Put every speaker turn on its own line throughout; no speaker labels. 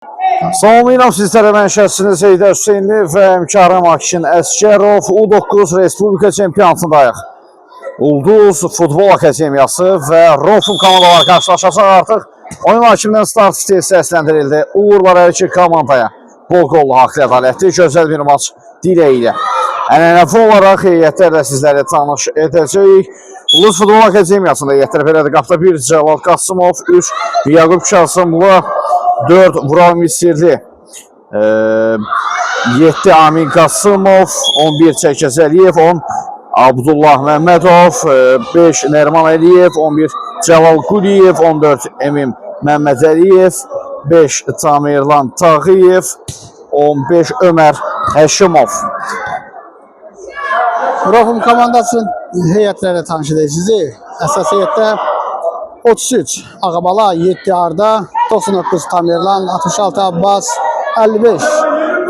Salamlayıram sizlərə, mən şəxsiniz Heydər Hüseynli və Həmkarım Akşin Əskərov U9 Respublika çempionatındayıq. Ulduz Futbol Akademiyası və Rofum komandaları qarşılaşacaq artıq. Oyun hakimindən start fiti səsləndirildi. Uğurlar hər iki komandaya. Bol qollu, haqlı, ədalətli, gözəl bir maç diləyilə. Ənənəvi olaraq heyətlərlə sizləri tanış edəcəyik. Ulduz Futbol Akademiyasında heyətlər belədir. Qapda 1 Cəlal Qasımov, 3 Yaqub Kasımlı, 4 Vural Misirli, 7 Amin Qasımov, 11 Çəkəz Əliyev, 10 Abdullah Məmmədov, 5 Nərman Əliyev, 11 Cəlal Quliyev, 14 Emin Məmməd Əliyev, 5 Tamirlan Tağıyev, 15 Ömər Həşimov.
Rofum komandasının heyətləri tanış edək sizi. Əsas heyətdə 33 Ağabala, 7 Arda, 99 Tamirlan, 66 Abbas, 55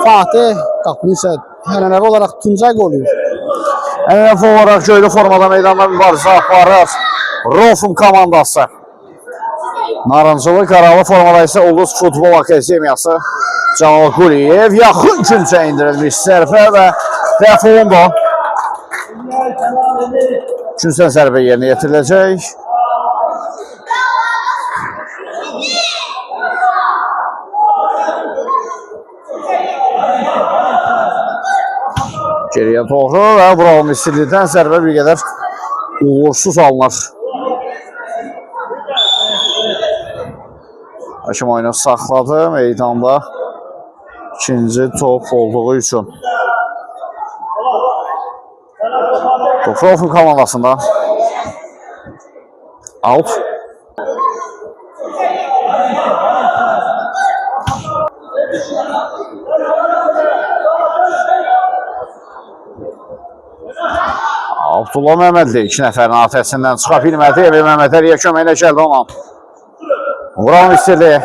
Fatih, qapını isə ənənəvi olaraq Tuncay qoyur.
Ənənəvi olaraq göylü formada meydanda mübarizə aparır Rofum komandası. Narıncılı, qaralı formada isə Ulduz Futbol Akademiyası. Cəlal Quliyev yaxın küncə indirilmiş zərbə və dəf olundu. Küncdən zərbə yerinə yetiriləcək. Geriyə doğru və Vural Misirlidən zərbə bir qədər uğursuz alınır. Hakim oyunu saxladı meydanda ikinci top olduğu üçün. Top Rofum komandasında. Out. Abdullah Məmmədli 2 nəfərin atəsindən çıxa bilmədi. Emin Məmməd Əliyə köməyinə gəldi ona. Vural Misirli.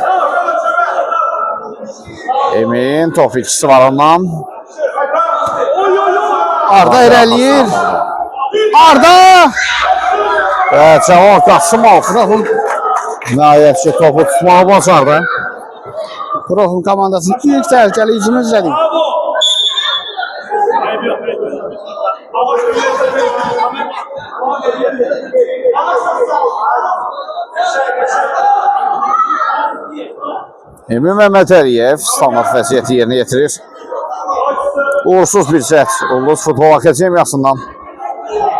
Emin top ikisi var ondan.
Arda irəliyir. Arda!
Və Cəlal Qasımov. Nəhayət ki, topu tutmağı bacardı.
Rofum komandasının ilk təhlükəli hücumu izlədik.
Emin Məmməd Əliyev standart vəziyyəti yerinə yetirir. Uğursuz bir cəhd Ulduz Futbol Akademiyasından.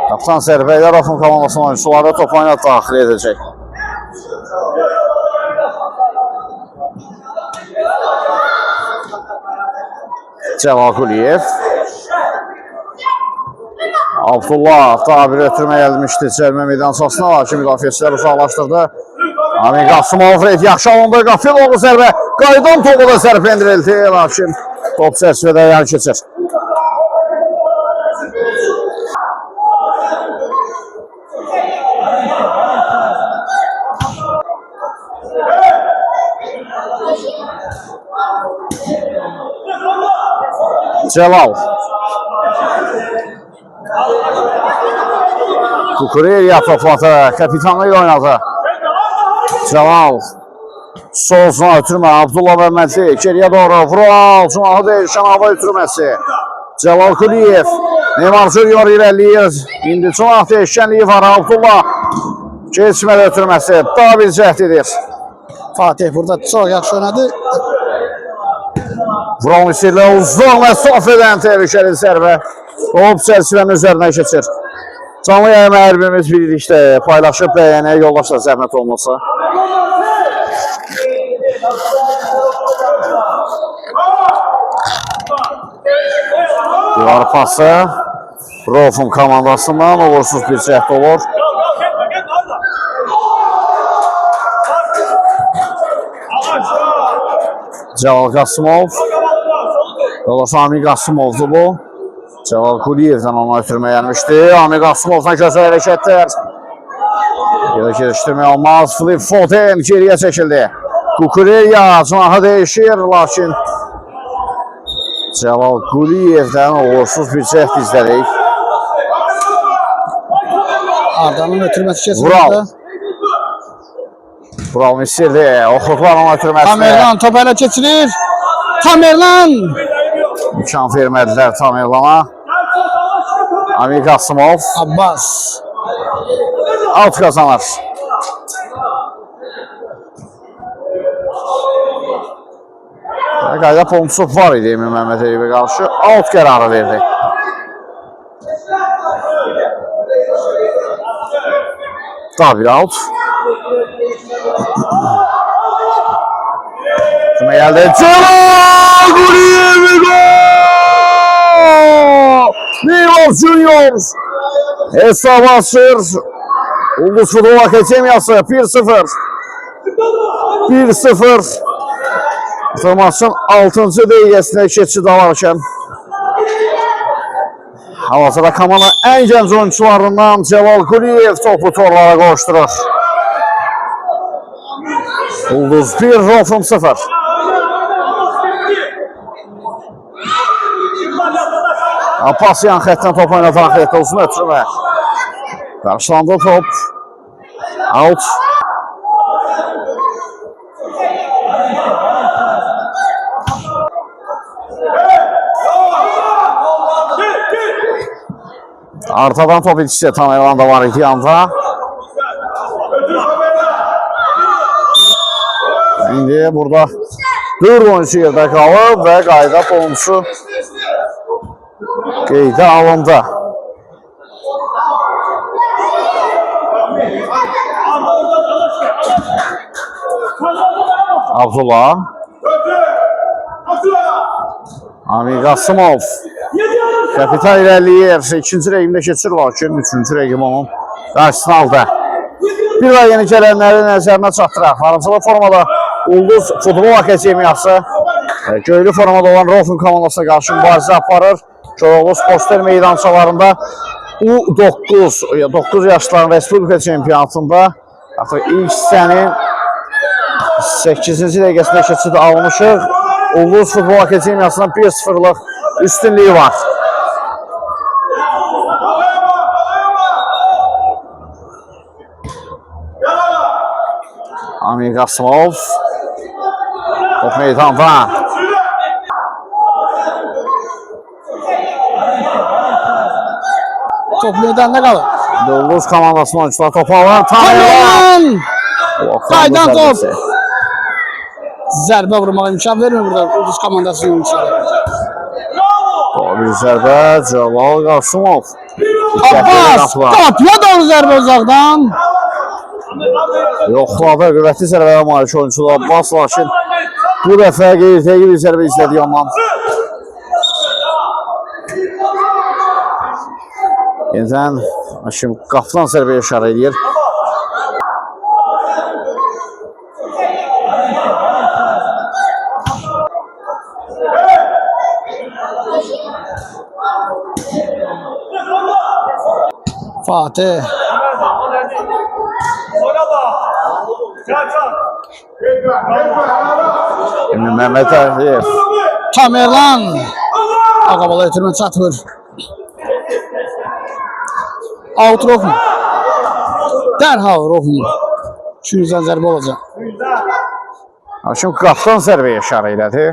Kapitan zərbə ilə Rofum komandasının oyuncuları top oyuna daxil edəcək. Cəlal Quliyev. Abdullah daha bir ötürmə gəlmişdi cəlmə meydançasına, lakin müdafiəçilər uzaqlaşdırdı. Amin Qasımov yaxşı alındı, Qafiloğlu zərbə, qaydan topu da zərbə endirildi, lakin top çərçivədə yan keçir. Cəlal. Kukureliya topladı, kapitanlıq oynadı. Cəlal. Sol zona ötürmə, Abdullah Məmmədli geriyə doğru, Vural, Cumalı deyil, Şanava ötürməsi. Cəlal Quliyev, Neymar Junior irəliyir. İndi Cumah deyişkənliyi var, Abdullah. Geçməli ötürməsi, daha bir cəhd edir.
Fatih burada çox yaxşı oynadı.
Vural Misirli uzun və sof edən təhlükəli zərbə. Top çərçivənin üzərinə keçir. Canlı yayımı hər birimiz birlikdə paylaşıb bəyənək yoldaşlar zəhmət olmasa. Divar pası Rofum komandasından uğursuz bir cəhd olur. Cəlal Qasımov. Yoldaşı Amin Qasımovdur bu. Cəlal Quliyevdən ona ötürmə gəlmişdi. Amin Qasımovdan gözəl hərəkətlər. Yerə girişdirmək olmaz. Flip Foden geriyə çəkildi. Kukureliya cınahı dəyişir, lakin Cəlal Quliyevdən uğursuz bir cəhd izlədik.
Arda'nın ötürməsi kesildi.
Vural. Vural Misirli, oxuqlarla ötürməsində.
Tamerlan topu ələ keçirir. Tamerlan.
İmkan vermədilər Tamerlana. Amir Qasımov.
Abbas.
Out kazanır. Qayda pomsu var idi Emin Məhəmməd Əliyevə qarşı. Out qərarı verdi. Daha bir out. Kime geldi? Celal Guliyev gol! Neymar Junior hesap açır. Ulduz Futbol Akademiyası 1-0. 1-0. Maçın 6-cı dəqiqəsində keçid alarkən hal-hazırda komandanın ən gənc oyuncularından Celal Quliyev topu torlara qoşdurur. Ulduz 1, Rofum 0. Apasyan xətdən top oyuna daxil etdi, uzun ötürmə. Qarşılandı top. Out. Artadan top itişsə Tamerlan da var iki yanda. İndi burada 4 oyuncu yerdə qalıb və qayda bonusu qeydə alındı. Abdullah. Amir Qasımov. Kapital irəliyir. İkinci rəqimdə keçir lakin üçüncü rəqim onun qarşısını aldı. Bir daha yeni gələnləri nəzərinə çatdıraq. Arıncılı formada Ulduz Futbol Akademiyası göylü formada olan Rofun komandasına qarşı mübarizə aparır. Koroğlu Sportster meydançalarında U9 9 yaşların Respublika çempionatında artıq ilk hissənin 8-ci dəqiqəsində keçid almışıq. Ulduz Futbol Akademiyasının 1-0'lıq üstünlüyü var. Amir Qasımov. Top meydanda.
Top meydanda qalır.
Ulduz komandasının oyuncuları topu alır.
Tamerlan. Qaydan top. Zərbə vurmağa imkan vermir burada Ulduz komandasının oyuncuları.
Bir zərbə Celal Qasımov.
Abbas qapıya doğru zərbə uzaqdan.
Yoxladı qüvvətli zərbəyə malik oyuncular Abbas, lakin bu dəfə qeyri-təqib bir zərbə izlədi ondan. Yenidən Haşim qapıdan zərbəyə işarə edir.
Fatih.
Emin Məhəmməd Əliyev.
Tamerlan. Ağabala ötürmə çatmır. Out Rofum. Dərhal Rofum. 200'den zərbə olacaq.
Haşim qapıdan zərbəyə işarə elədi.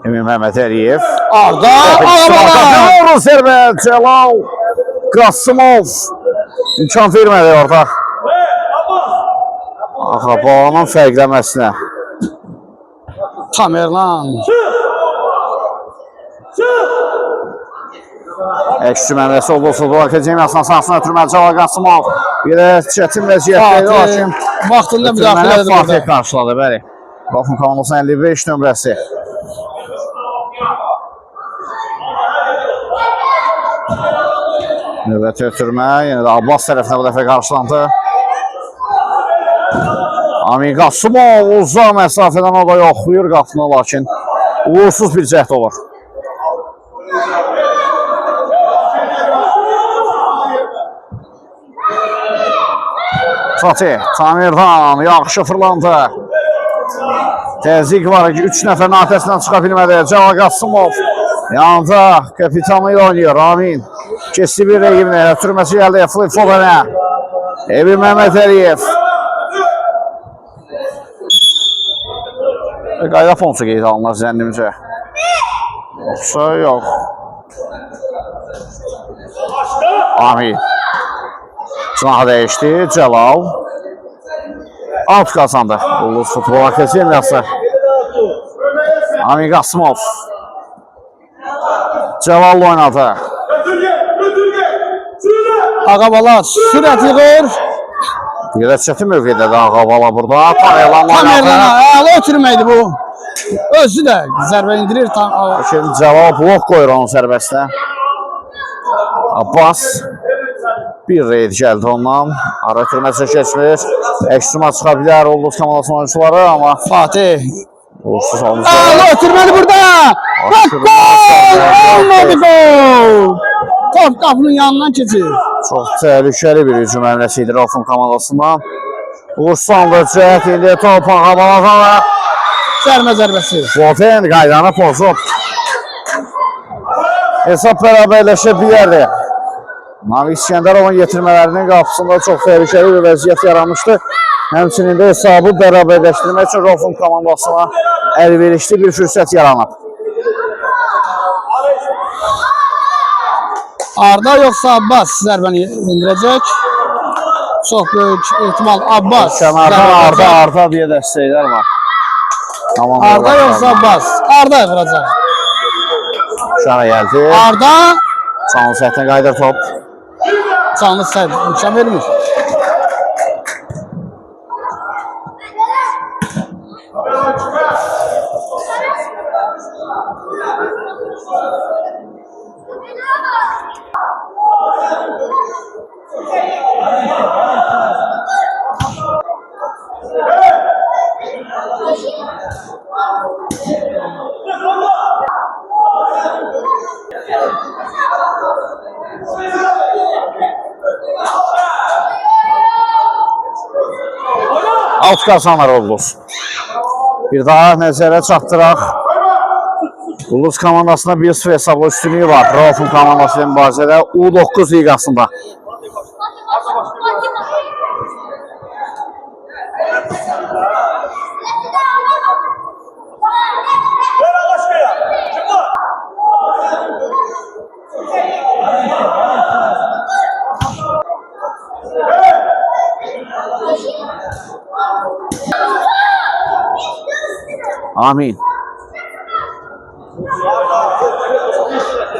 Emin Məhəmməd Əliyev.
Arda Ağabala.
Doğru zərbə Celal Qasımov. İmkan vermədi orada. Ağabalanın fərqləməsinə.
Tamerlan.
Əks cüməməsi oldu Futbol Akademiyasının sahasına ötürməli Celal Qasımov. Bir də çətin vəziyyətdə lakin
vaxtında müdaxilə edir
Fatih
burada.
qarşıladı, bəli. Rofun komandasının 55 nömrəsi. Növbəti ötürmə, yenə də Abbas tərəfinə bu dəfə qarşılandı. Amir Qasımov uzaq məsafədən o da yoxlayır qapını, lakin uğursuz bir cəhd olur. Fatih, Tamerdan yaxşı fırlandı. Təzyiq var ki, 3 nəfərin atəsindən çıxa bilmədi. Celal Qasımov Yanında kapitanı ile oynuyor Amin. Kesti bir rəqibinə. Ötürməsi gəldi Fodenə. Emin Mehmet Əliyev. Qayda fonsu qeyd alınır zənnimcə. Yoxsa yox. Amin. Sınağı dəyişdi. Cəlal. Alt kazandı. Ulus Futbol Akademiyası. Amin Qasımov. Cəlal oynadı.
Ağabala sürət yığır.
Yerə çətin mövqedədir Ağabala burada. Tamerlan oynadı.
Tamerlana əla ötürməkdir bu. Özü də zərbə indirir.
Şimdi Cəlal blok qoyur onun zərbəsinə. Abbas. Bir reyd gəldi ondan. Ara ötürməsi keçmir. Ekstruma çıxa bilər Ulus Komandanasının oyuncuları amma
Fatih.
uğursuz olmuş.
Əla ötürməli burada. Bak gol! Olmadı gol! Top qapının yanından keçir.
Çox təhlükəli bir hücum həmləsi idi Rofun komandasından. Uğursuzlandı cəhət indi top Ağabalada.
Sərmə zərbəsi.
Foden qaydanı pozub. Hesab bərabərləşə bilərdi. Navik İskəndərovun yetirmələrinin qapısında çox təhlükəli bir vəziyyət yaranmışdı. Həmçinin də hesabı bərabərləşdirmək üçün Rofun komandasına əlverişli bir fürsət yaranıb.
Arda yoxsa Abbas zərbəni indirəcək. Çox böyük ehtimal Abbas.
Kənardan Arda deyə dəstəklər var.
Arda yoxsa Abbas. Arda vuracaq.
Şara gəldi.
Arda.
Canlı səhətdən qaydır top.
Canlı səhət imkan vermir.
Alt kazanır Ulus. Bir daha nəzərə çatdıraq. Ulus komandasında 1-0 hesablı üstünlüyü var. Rofun komandası ilə mübarizədə U9 liqasında. Amin.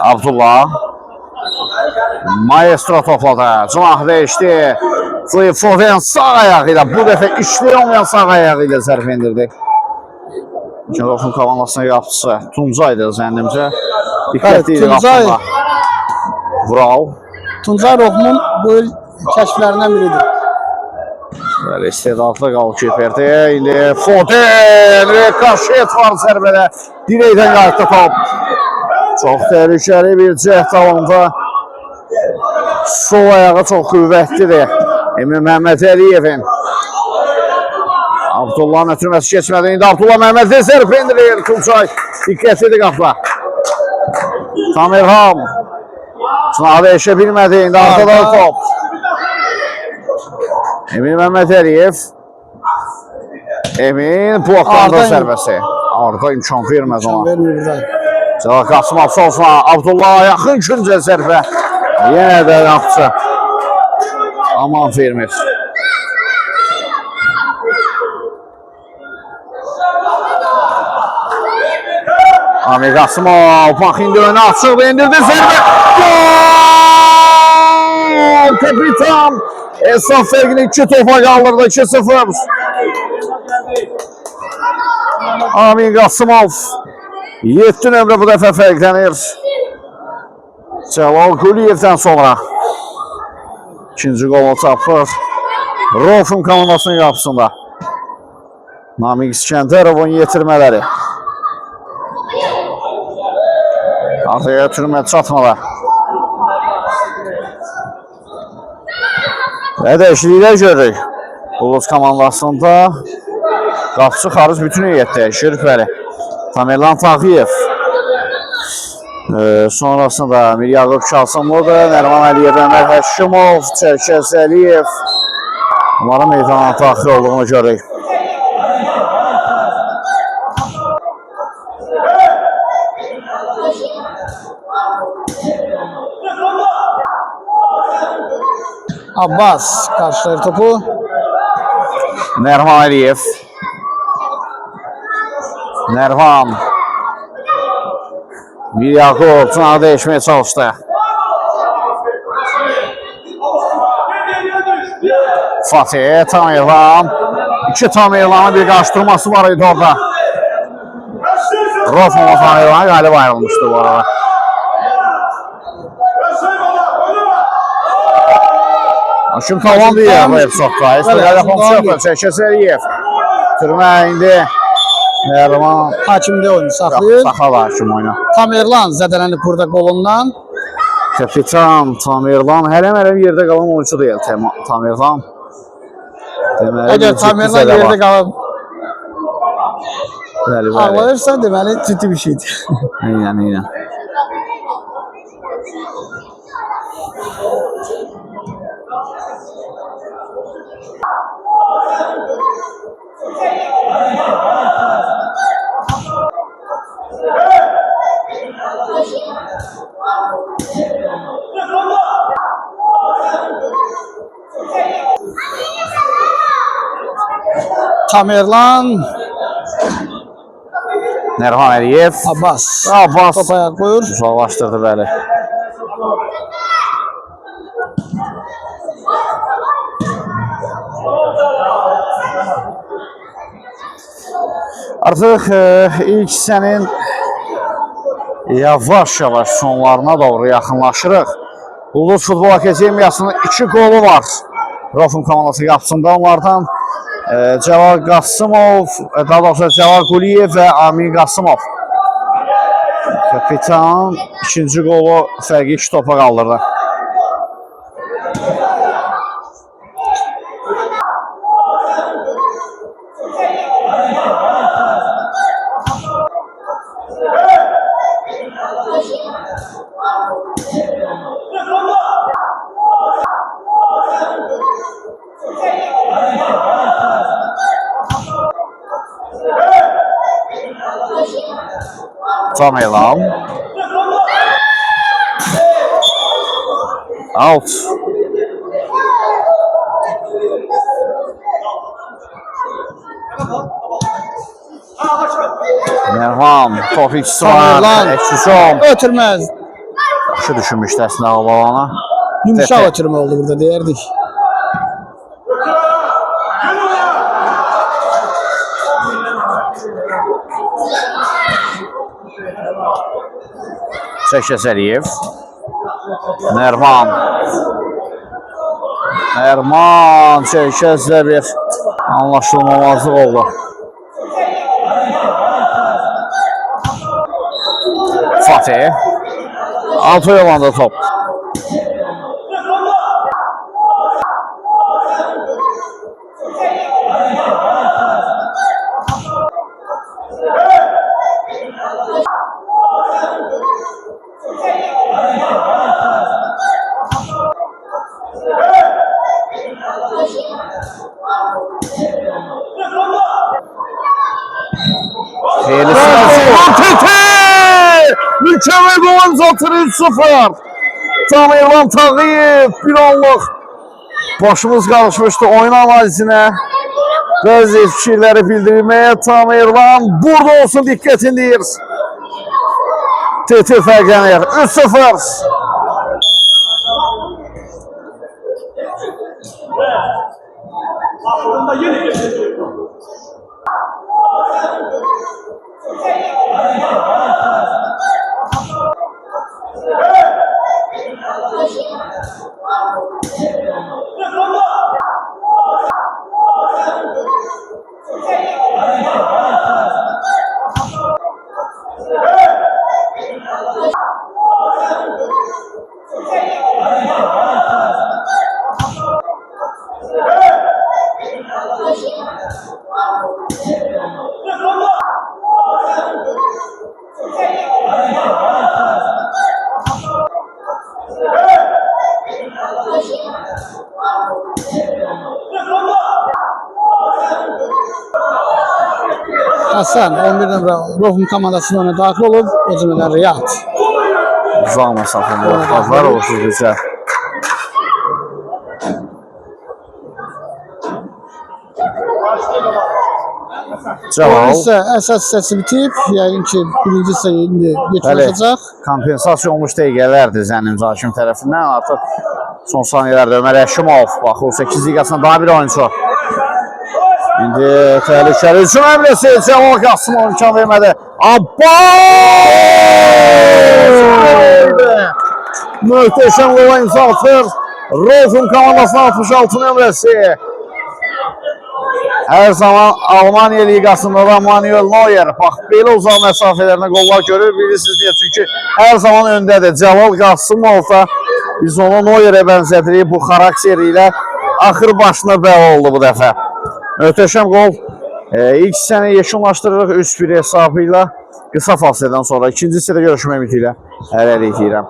Abdullah. Maestro topladı. Cınah değişti. Foden sağ ayağıyla bu dəfə işləyən sağ ayağıyla zərf indirdi. Rofun komandasına qapısı Tuncaydı zənnimcə. Diqqətli idi qapısında. Vural.
Tuncay Rofun bu il kəşflərindən biridir.
Böyle istedadlı qalkiperdi. İndi Foden ve Kaşet var zərbədə. Dirəkdən qayıtdı top. Çox təhlükəli bir cəhd alında. Sol ayağı çox qüvvətlidir. Emin Mehmet Əliyevin. Abdullah'ın ötürməsi keçmədi. İndi Abdullah Mehmet zərb indirir. Tuncay diqqətlidir qapla. Tamerham. Sınağı değişə bilmədi. İndi arkadan top. Emin Mehmet Əliyev. Emin bloklandı zərbəsi. Arda imkan verməz ona. Cəlal Qasımov solsuna. Abdullah yaxın küncə zərbə. Yenə də yapçı. Aman vermir. Amir Qasımov. Bax indi önə açıq indirdi zərbə. Gol! Kapitan. Hesab fərqini 2 topa qaldırdı. 2-0. Amin Qasımov 7 nömrə bu dəfə fərqlənir. Cəlal Quliyevdən sonra ikinci qolu çapır. Rofun komandasının qapısında. Namik İskəndərovun yetirmələri. Artıq götürmə çatmalar. Və dəyişikliklər görürük. Ulus komandasında qapısı xaric bütün heyət dəyişir. Tamerlan Tağıyev. Sonrasında Miryaqub Kasımlıdır, Nərman Əliyev, Əmər Həşimov, Çərkəz Əliyev. Onların meydana daxil olduğunu görürük.
Abbas karşılayır topu.
Nərman Əliyev. Nərman. Miryaqub canağı dəyişməyə çalışdı. Fatih Tamirlan. İki Tamirlan'ın bir qarşıdurması var idi orada. Rofumla Tamirlan qalib ayrılmışdı bu arada. Aşın tavan deyir bu episodda. İstəqələ Fonçiyatı, Çərkəz Əliyev. Türmə indi Nərman
Hakimdə oyunu saxlayır.
Saxladı hakim oyunu.
Tamerlan zədələnib burada qolundan.
Kapitan Tamirlan hələm yerdə qalan oyuncu deyil Tamirlan.
Əgər Tamerlan yerdə qalıb
bəli.
ağlayırsa, deməli ciddi bir şeydir.
Aynen.
Tamerlan,
Nərman Əliyev.
Abbas.
Abbas.
Top ayak buyur.
Uzaqlaşdırdı bəli. Artıq ilk hissənin yavaş-yavaş sonlarına doğru yaxınlaşırıq. Ulduz Futbol Akademiyasının 2 qolu var. Rofum komandası qapısında onlardan Cəval Qasımov, daha doğrusu Cəval Quliyev və Amin Qasımov. Kapitan ikinci qolu fərqi 2 topa qaldırdı. Tamirlan. Out. Nərman, top ikisi var. Eksüzyon.
Ötürməz.
Yaxşı düşünmüşdü əslində Ağbalana.
Yumuşaq ötürmə oldu burada deyərdik.
Çərkəz Əliyev. Nərman. Çərkəzlə bir anlaşılmamazlıq oldu. Fatih. Altı yolanda top. Mükemmel gol uzatır 3-0. Tamirlan Tağıyev bir anlıq başımız qarışmışdı oyun analizinə. Bəzi fikirləri bildirməyə Tamirlan burada olsun diqqətin deyir. TT fərqlənir 3-0.
Hasan 11 nömrə Rofum komandasının önünə daxil olub. O cümlədən Riyad.
Uzaq məsafəndə fazlar olsun bizə.
Oyun
Cəlal.
isə əsas hissəsi bitib. Yəqin ki, birinci hissə indi yekunlaşacaq.
Kompensasiya olmuş dəqiqələrdir Zənimci hakim tərəfindən. Artıq son saniyələrdə Ömər Həşimov baxır 8 liqasında daha bir oyuncu. İndi təhlükəli hücum əmrəsi Cəlal Qasımov imkan vermədi. Abbas! Möhtəşəm qola imza atır. Rofum komandasının 66 nömrəsi. Hər zaman Almaniya liqasında da Manuel Neuer bax belə uzaq məsafələrində qollar görür. Bilirsiniz deyə çünki hər zaman öndədir. Cəlal Qasımov da biz onu Neuer'e bənzədirik bu xarakteri ilə. Axır başına bəli oldu bu dəfə. Möhtəşəm qol. İlk hissəni yekunlaşdırırıq 3-1 hesabı ilə. Qısa fasilədən sonra ikinci hissədə görüşmək ümidi ilə hələlik deyirəm.